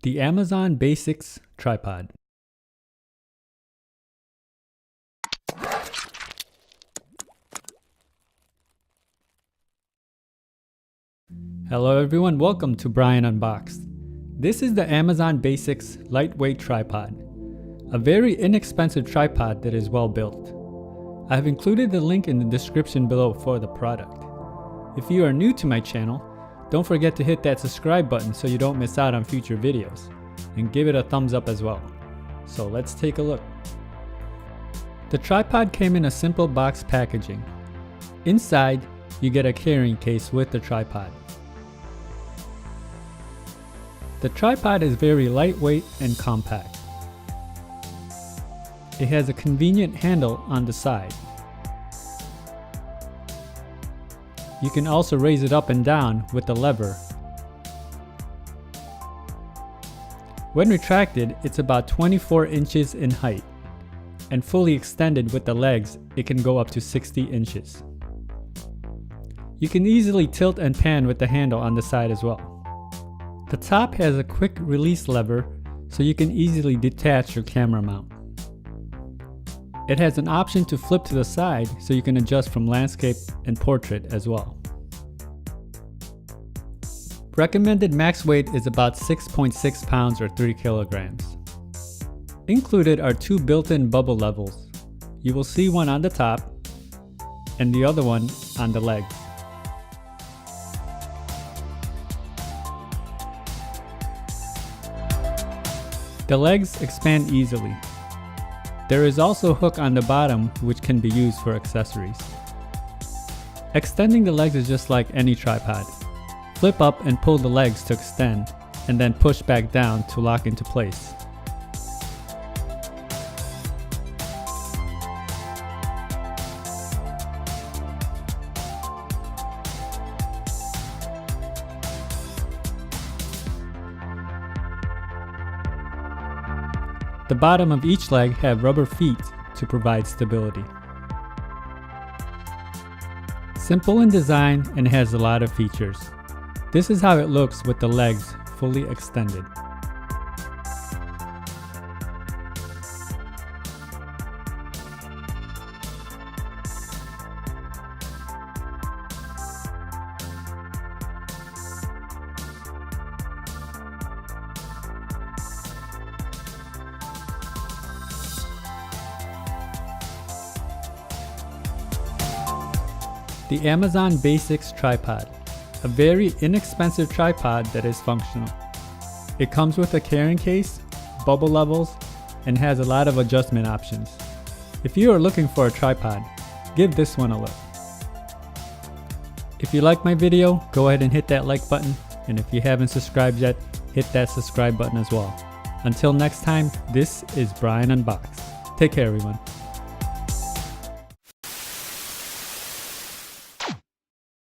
The Amazon Basics Tripod. Hello everyone, welcome to Brian Unboxed. This is the Amazon Basics Lightweight Tripod, a very inexpensive tripod that is well built. I have included the link in the description below for the product. If you are new to my channel, don't forget to hit that subscribe button so you don't miss out on future videos, and give it a thumbs up as well. So let's take a look. The tripod came in a simple box packaging. Inside, you get a carrying case with the tripod. The tripod is very lightweight and compact. It has a convenient handle on the side. You can also raise it up and down with the lever. When retracted, it's about 24 inches in height, and fully extended with the legs, it can go up to 60 inches. You can easily tilt and pan with the handle on the side as well. The top has a quick release lever, so you can easily detach your camera mount. It has an option to flip to the side, so you can adjust from landscape and portrait as well. Recommended max weight is about 6.6 pounds or 3 kilograms. Included are two built-in bubble levels. You will see one on the top and the other one on the legs. The legs expand easily. There is also a hook on the bottom which can be used for accessories. Extending the legs is just like any tripod. Flip up and pull the legs to extend, and then push back down to lock into place. The bottom of each leg have rubber feet to provide stability. Simple in design and has a lot of features. This is how it looks with the legs fully extended. The Amazon Basics Tripod, a very inexpensive tripod that is functional. It comes with a carrying case, bubble levels, and has a lot of adjustment options. If you are looking for a tripod, give this one a look. If you like my video, go ahead and hit that like button, and if you haven't subscribed yet, hit that subscribe button as well. Until next time, this is Brian Unboxed. Take care everyone.